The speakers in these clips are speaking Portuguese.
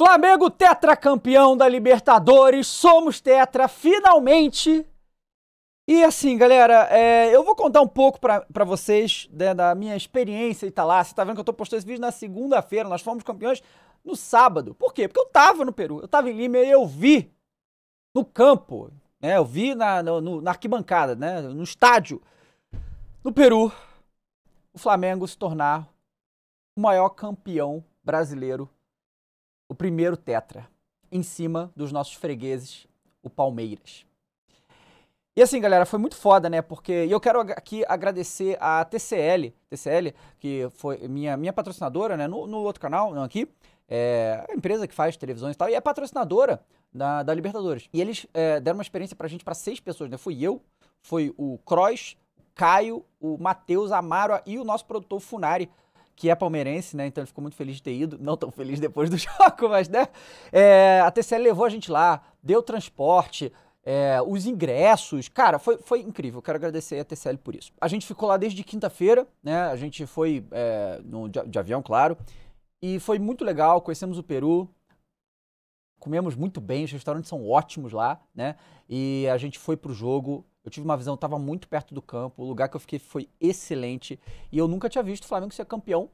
Flamengo tetracampeão da Libertadores, somos tetra, finalmente! E assim, galera, eu vou contar um pouco pra vocês, né, da minha experiência em Italá. Você tá vendo que eu tô postando esse vídeo na segunda-feira, nós fomos campeões no sábado. Por quê? Porque eu tava no Peru, eu tava em Lima e eu vi no campo, né, eu vi na arquibancada, né, no estádio, no Peru, o Flamengo se tornar o maior campeão brasileiro, o primeiro tetra, em cima dos nossos fregueses, o Palmeiras. E assim, galera, foi muito foda, né? Porque eu quero aqui agradecer a TCL, que foi minha patrocinadora, né? No outro canal, não aqui, é a empresa que faz televisões e tal, e é patrocinadora da Libertadores. E eles deram uma experiência pra gente, pra 6 pessoas, né? Fui eu, foi o Kroos, o Caio, o Matheus, Amaro e o nosso produtor Funari, que é palmeirense, né? Então ele ficou muito feliz de ter ido. Não tão feliz depois do jogo, mas, né? A TCL levou a gente lá, deu transporte, os ingressos. Cara, foi incrível. Quero agradecer a TCL por isso. A gente ficou lá desde quinta-feira, né? A gente foi de avião, claro. E foi muito legal. Conhecemos o Peru. Comemos muito bem. Os restaurantes são ótimos lá, né? E a gente foi pro jogo. Eu tive uma visão, eu tava muito perto do campo, o lugar que eu fiquei foi excelente, e eu nunca tinha visto o Flamengo ser campeão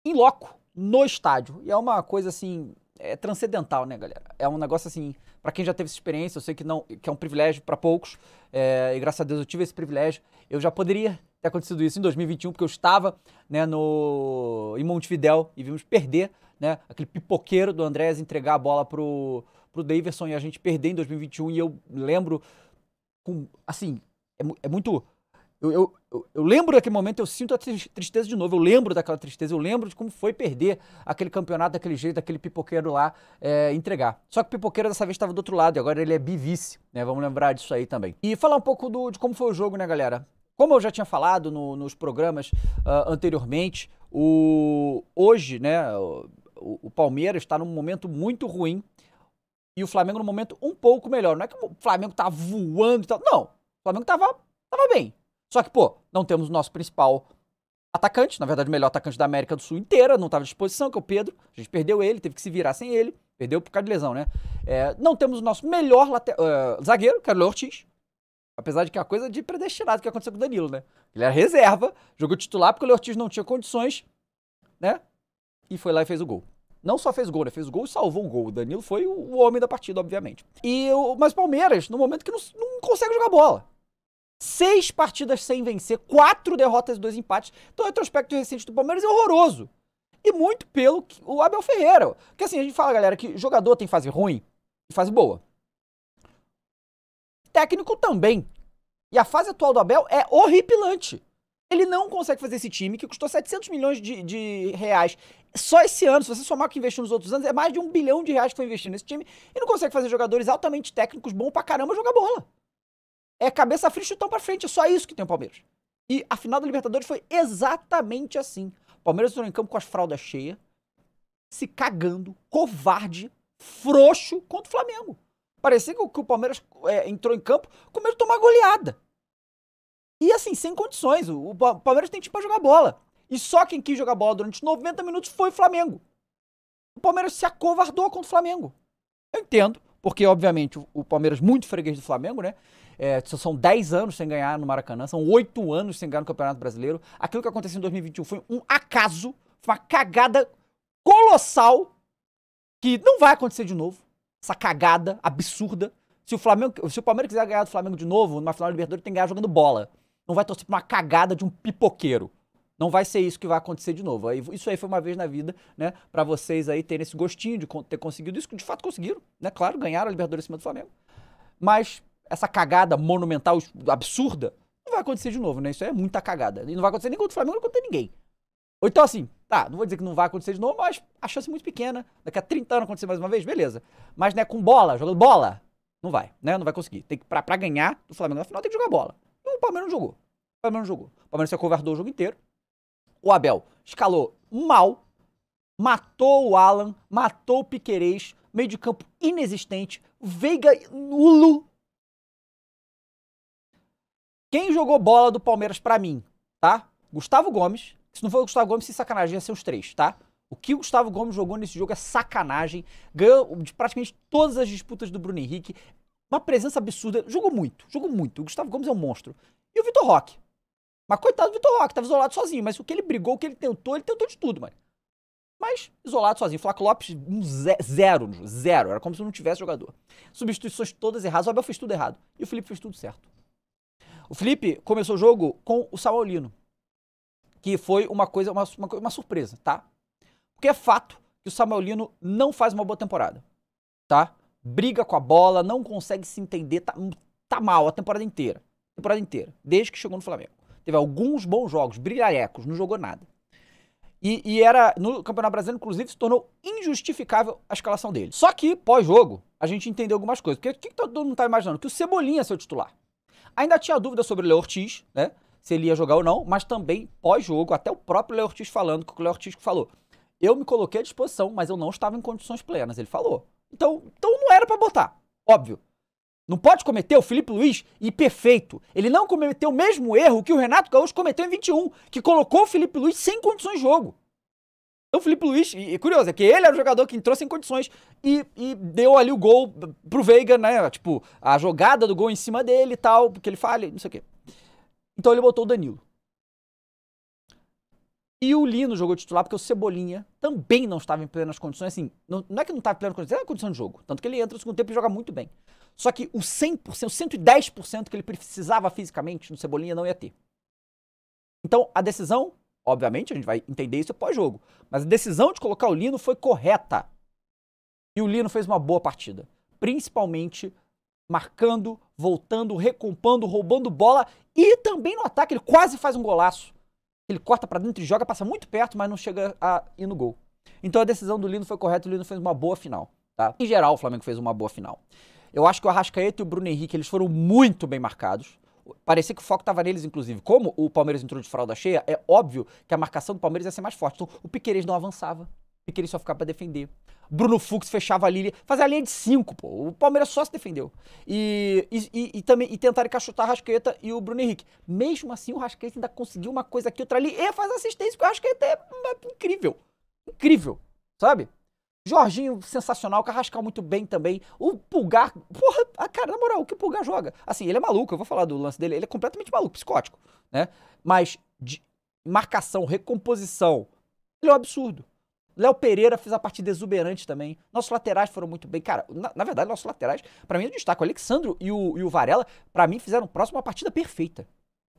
em loco, no estádio. E é uma coisa assim, transcendental, né, galera? É um negócio assim, pra quem já teve essa experiência, eu sei que é um privilégio pra poucos, e graças a Deus eu tive esse privilégio. Eu já poderia ter acontecido isso em 2021, porque eu estava, né, em Montevidéu e vimos perder, né, aquele pipoqueiro do Andrés entregar a bola pro Daverson e a gente perder em 2021, e eu lembro assim, é muito... Eu lembro daquele momento, eu sinto a tristeza de novo, eu lembro daquela tristeza, eu lembro de como foi perder aquele campeonato daquele jeito, aquele pipoqueiro lá entregar. Só que o pipoqueiro dessa vez estava do outro lado e agora ele é bivice, né? Vamos lembrar disso aí também. E falar um pouco de como foi o jogo, né, galera? Como eu já tinha falado nos programas anteriormente, hoje, né, o Palmeiras está num momento muito ruim, e o Flamengo num momento um pouco melhor. Não é que o Flamengo tá voando e tal. Não. O Flamengo tava bem. Só que, pô, não temos o nosso principal atacante. Na verdade, o melhor atacante da América do Sul inteira. Não tava à disposição, que é o Pedro. A gente perdeu ele, teve que se virar sem ele. Perdeu por causa de lesão, né? Não temos o nosso melhor zagueiro, que era o Ortiz. Apesar de que é uma coisa de predestinado que aconteceu com o Danilo, né? Ele era reserva, jogou titular porque o Ortiz não tinha condições, né? E foi lá e fez o gol. Não só fez gol, né? Fez o gol e salvou um gol. O Danilo foi o homem da partida, obviamente. Mas o Palmeiras, no momento que não consegue jogar bola. 6 partidas sem vencer, 4 derrotas e 2 empates. Então o retrospecto recente do Palmeiras é horroroso. E muito pelo o Abel Ferreira. Porque assim, a gente fala, galera, que jogador tem fase ruim e fase boa. Técnico também. E a fase atual do Abel é horripilante. Ele não consegue fazer esse time que custou 700 milhões de reais só esse ano. Se você somar o que investiu nos outros anos, é mais de R$1 bilhão que foi investido nesse time. E não consegue fazer jogadores altamente técnicos, bons pra caramba, jogar bola. É cabeça fria e chutão pra frente. É só isso que tem o Palmeiras. E a final da Libertadores foi exatamente assim. O Palmeiras entrou em campo com as fraldas cheias, se cagando, covarde, frouxo contra o Flamengo. Parecia que o Palmeiras entrou em campo com medo de tomar goleada. E assim, sem condições. O Palmeiras tem time pra jogar bola. E só quem quis jogar bola durante 90 minutos foi o Flamengo. O Palmeiras se acovardou contra o Flamengo. Eu entendo, porque obviamente o Palmeiras muito freguês do Flamengo, né? São 10 anos sem ganhar no Maracanã, são 8 anos sem ganhar no Campeonato Brasileiro. Aquilo que aconteceu em 2021 foi um acaso, foi uma cagada colossal que não vai acontecer de novo. Essa cagada absurda. Se o Palmeiras quiser ganhar do Flamengo de novo, numa final da Libertadores, tem que ganhar jogando bola. Não vai torcer pra uma cagada de um pipoqueiro. Não vai ser isso que vai acontecer de novo. Isso aí foi uma vez na vida, né? Pra vocês aí terem esse gostinho de ter conseguido isso, que de fato conseguiram, né? Claro, ganharam a Libertadores em cima do Flamengo. Mas essa cagada monumental, absurda, não vai acontecer de novo, né? Isso aí é muita cagada. E não vai acontecer nem contra o Flamengo, nem contra ninguém. Ou então assim, tá, não vou dizer que não vai acontecer de novo, mas a chance é muito pequena. Daqui a 30 anos acontecer mais uma vez, beleza. Mas, né, com bola, jogando bola, não vai, né? Não vai conseguir. Tem que, pra ganhar do Flamengo na final, tem que jogar bola. E o Palmeiras não jogou. O Palmeiras não jogou. O Palmeiras se acovardou o jogo inteiro. O Abel escalou mal, matou o Alan, matou o Piquerez, meio de campo inexistente, Veiga nulo. Quem jogou bola do Palmeiras pra mim, tá? Gustavo Gomes. Se não for o Gustavo Gomes, se sacanagem, ia ser os 3, tá? O que o Gustavo Gomes jogou nesse jogo é sacanagem. Ganhou de praticamente todas as disputas do Bruno Henrique. Uma presença absurda. Jogou muito, jogou muito. O Gustavo Gomes é um monstro. E o Vitor Roque. Mas coitado do Vitor Roque, tava isolado sozinho. Mas o que ele brigou, o que ele tentou de tudo, mano. Mas isolado sozinho. Flávio Lopes, zero. Era como se não tivesse jogador. Substituições todas erradas. O Abel fez tudo errado. E o Felipe fez tudo certo. O Felipe começou o jogo com o Samuel Lino. Que foi uma surpresa, tá? Porque é fato que o Samuel Lino não faz uma boa temporada, tá? Briga com a bola, não consegue se entender, tá mal a temporada inteira. Desde que chegou no Flamengo. Teve alguns bons jogos, brilharecos, não jogou nada. E era, no Campeonato Brasileiro, inclusive, se tornou injustificável a escalação dele. Só que, pós-jogo, a gente entendeu algumas coisas. Porque o que todo mundo tá imaginando? Que o Cebolinha ia ser o titular. Ainda tinha dúvida sobre o Léo Ortiz, né? Se ele ia jogar ou não, mas também, pós-jogo, até o próprio Léo Ortiz falando, que o Léo Ortiz falou: eu me coloquei à disposição, mas eu não estava em condições plenas. Ele falou. Então não era pra botar, óbvio. Não pode cometer o Felipe Luiz e perfeito. Ele não cometeu o mesmo erro que o Renato Gaúcho cometeu em 21, que colocou o Felipe Luiz sem condições de jogo. Então o Felipe Luiz, e curioso, é que ele era o jogador que entrou sem condições e deu ali o gol pro Veiga, né? Tipo, a jogada do gol em cima dele e tal, porque ele falha, não sei o quê. Então ele botou o Danilo. E o Lino jogou titular porque o Cebolinha também não estava em plenas condições, assim, não é que não estava em plenas condições, era condição de jogo. Tanto que ele entra no segundo tempo e joga muito bem. Só que o 100%, o 110% que ele precisava fisicamente no Cebolinha não ia ter. Então a decisão, obviamente, a gente vai entender isso pós-jogo, mas a decisão de colocar o Lino foi correta. E o Lino fez uma boa partida. Principalmente marcando, voltando, recompondo, roubando bola e também no ataque. Ele quase faz um golaço. Ele corta pra dentro e joga, passa muito perto, mas não chega a ir no gol. Então a decisão do Lino foi correta, o Lino fez uma boa final, tá? Em geral, o Flamengo fez uma boa final. Eu acho que o Arrascaeta e o Bruno Henrique, eles foram muito bem marcados. Parecia que o foco tava neles, inclusive. Como o Palmeiras entrou de fralda cheia, é óbvio que a marcação do Palmeiras ia ser mais forte. Então o Piquerez não avançava. O Piquerez só ficava pra defender. Bruno Fux fechava a linha, fazia a linha de 5, pô. O Palmeiras só se defendeu. E tentaram encaixotar a Arrascaeta e o Bruno Henrique. Mesmo assim, o Arrascaeta ainda conseguiu uma coisa aqui, outra ali, e faz assistência, porque o Arrascaeta é incrível. Incrível, sabe? Jorginho, sensacional, Carrascal muito bem também. O Pulgar, porra, cara, na moral, o que o Pulgar joga? Assim, ele é maluco, eu vou falar do lance dele, ele é completamente maluco, psicótico, né? Mas de marcação, recomposição, ele é um absurdo. Léo Pereira fez a partida exuberante também. Nossos laterais foram muito bem. Cara, na verdade, nossos laterais, pra mim, eu destaco. O Alexandro e o Varela, pra mim, fizeram próximo uma partida perfeita.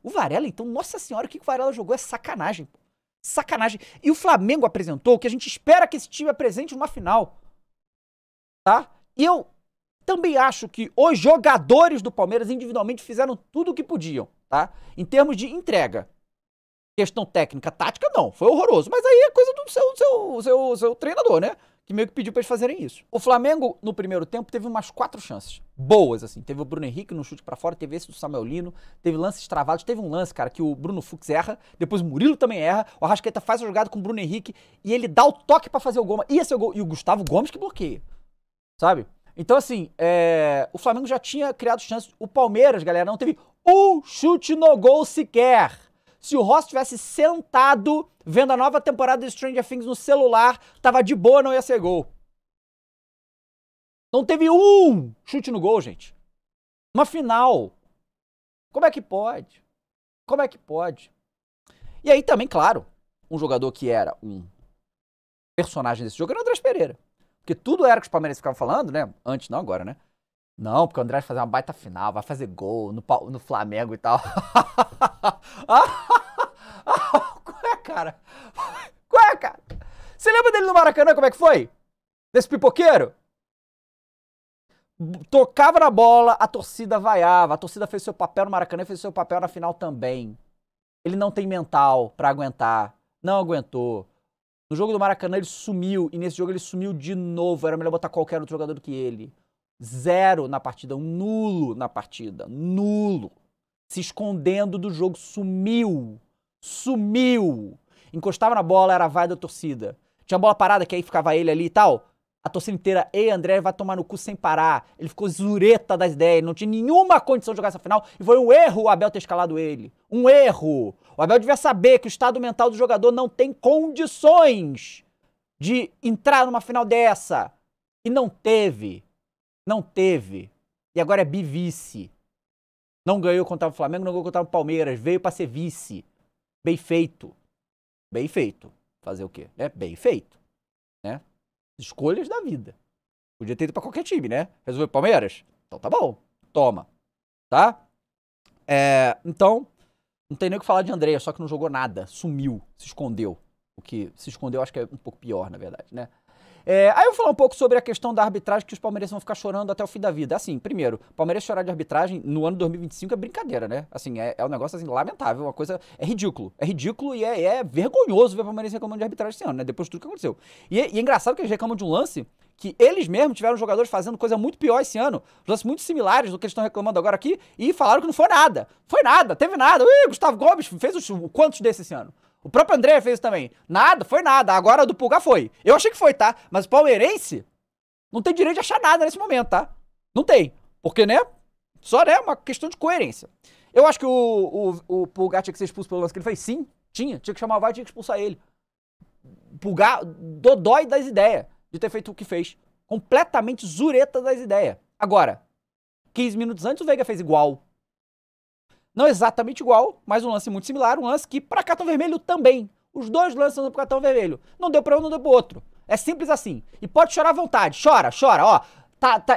O Varela, então, nossa senhora, o que o Varela jogou é sacanagem. Sacanagem. E o Flamengo apresentou o que a gente espera que esse time apresente numa final. Tá? E eu também acho que os jogadores do Palmeiras individualmente fizeram tudo o que podiam, tá? Em termos de entrega. Questão técnica, tática, não. Foi horroroso. Mas aí é coisa do seu treinador, né? Que meio que pediu pra eles fazerem isso. O Flamengo, no primeiro tempo, teve umas 4 chances. Boas, assim. Teve o Bruno Henrique no chute pra fora, teve esse do Samuel Lino, teve lances travados. Teve um lance, cara, que o Bruno Fux erra, depois o Murilo também erra, o Arrascaeta faz a jogada com o Bruno Henrique e ele dá o toque pra fazer o gol. Ia ser o gol. E o Gustavo Gomes que bloqueia. Sabe? Então, assim, o Flamengo já tinha criado chances. O Palmeiras, galera, não teve um chute no gol sequer. Se o Ross tivesse sentado vendo a nova temporada de Stranger Things no celular, tava de boa, não ia ser gol. Não teve um chute no gol, gente. Uma final. Como é que pode? Como é que pode? E aí também, claro, um jogador que era um personagem desse jogo era o Andrés Pereira. Porque tudo era que os palmeirenses ficavam falando, né? Antes, não agora, né? Não, porque o Andrés vai fazer uma baita final, vai fazer gol no Flamengo e tal. Qual é, cara? Qual é, cara? Você lembra dele no Maracanã, como é que foi? Desse pipoqueiro? Tocava na bola, a torcida vaiava, a torcida fez seu papel no Maracanã e fez seu papel na final também. Ele não tem mental pra aguentar, não aguentou. No jogo do Maracanã ele sumiu, e nesse jogo ele sumiu de novo, era melhor botar qualquer outro jogador do que ele. 0 na partida, um nulo na partida, nulo. Se escondendo do jogo, sumiu. Encostava na bola, era a vai da torcida. Tinha bola parada, que aí ficava ele ali e tal. A torcida inteira, ei, André, vai tomar no cu sem parar. Ele ficou zureta das ideias, não tinha nenhuma condição de jogar essa final. E foi um erro o Abel ter escalado ele. Um erro. O Abel devia saber que o estado mental do jogador não tem condições de entrar numa final dessa. E não teve. Não teve. E agora é bivice. Não ganhou contra o Flamengo, não ganhou contra o Palmeiras. Veio pra ser vice. Bem feito. Bem feito. Fazer o quê? É bem feito. Né? Escolhas da vida. Podia ter ido pra qualquer time, né? Resolveu Palmeiras? Então tá bom. Toma. Tá? Então, não tem nem o que falar de André, só que não jogou nada. Sumiu. Se escondeu. O que se escondeu acho que é um pouco pior, na verdade, né? Aí eu vou falar um pouco sobre a questão da arbitragem, que os palmeirenses vão ficar chorando até o fim da vida. Assim, primeiro, Palmeiras chorar de arbitragem no ano 2025 é brincadeira, né? Assim, é um negócio assim, lamentável, uma coisa, é ridículo. É ridículo e é vergonhoso ver o Palmeirense reclamando de arbitragem esse ano, né? Depois de tudo que aconteceu. E é engraçado que eles reclamam de um lance que eles mesmos tiveram jogadores fazendo coisa muito pior esse ano, lances muito similares do que eles estão reclamando agora aqui, e falaram que não foi nada. Foi nada, teve nada. Gustavo Gomes fez quantos desses esse ano? O próprio André fez isso também. Nada, foi nada. Agora do Pulgar foi. Eu achei que foi, tá? Mas o palmeirense não tem direito de achar nada nesse momento, tá? Não tem. Porque, né? Só, né? Uma questão de coerência. Eu acho que o Pulgar tinha que ser expulso pelo lance que ele fez. Sim, tinha. Tinha que chamar o VAR e tinha que expulsar ele. Pulgar, dodói das ideias de ter feito o que fez. Completamente zureta das ideias. Agora, 15 minutos antes o Veiga fez igual. Não exatamente igual, mas um lance muito similar, um lance que para cartão vermelho também. Os dois lances são para cartão vermelho. Não deu para um, não deu para outro. É simples assim. E pode chorar à vontade. Chora, chora, ó.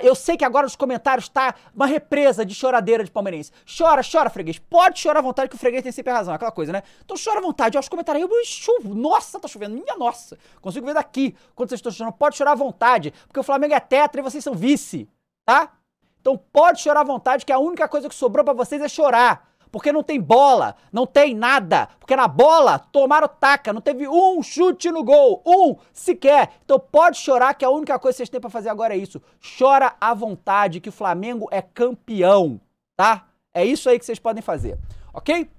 Eu sei que agora nos comentários tá uma represa de choradeira de palmeirense. Chora, chora, freguês. Pode chorar à vontade que o freguês tem sempre razão, aquela coisa, né? Então chora à vontade. Ó, os comentários aí, chuva. Nossa, tá chovendo. Minha nossa. Consigo ver daqui quando vocês estão chorando. Pode chorar à vontade, porque o Flamengo é tetra e vocês são vice, tá? Então pode chorar à vontade, que a única coisa que sobrou pra vocês é chorar. Porque não tem bola, não tem nada. Porque na bola tomaram taca, não teve um chute no gol, um sequer. Então pode chorar, que a única coisa que vocês têm pra fazer agora é isso. Chora à vontade, que o Flamengo é campeão, tá? É isso aí que vocês podem fazer, ok?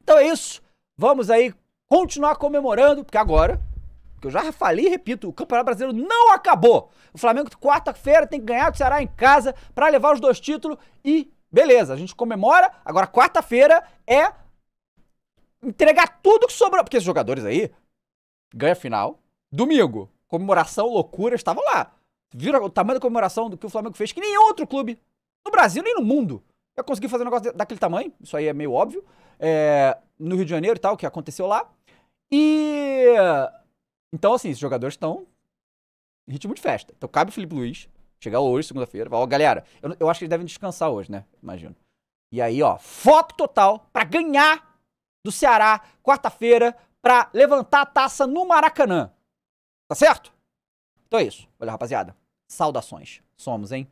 Então é isso. Vamos aí continuar comemorando, porque agora... que eu já falei e repito, o Campeonato Brasileiro não acabou. O Flamengo, quarta-feira, tem que ganhar do Ceará em casa pra levar os 2 títulos e beleza, a gente comemora. Agora, quarta-feira é entregar tudo que sobrou. Porque esses jogadores aí ganham a final. Domingo, comemoração, loucura, estavam lá. Viram o tamanho da comemoração do que o Flamengo fez, que nenhum outro clube no Brasil nem no mundo ia conseguir fazer um negócio daquele tamanho. Isso aí é meio óbvio. No Rio de Janeiro e tal, que aconteceu lá. Então, assim, esses jogadores estão em ritmo de festa. Então, cabe o Felipe Luiz chegar hoje, segunda-feira. Ó, galera, eu acho que eles devem descansar hoje, né? Imagino. E aí, ó, foco total pra ganhar do Ceará quarta-feira pra levantar a taça no Maracanã. Tá certo? Então é isso. Olha, rapaziada. Saudações. Somos, hein?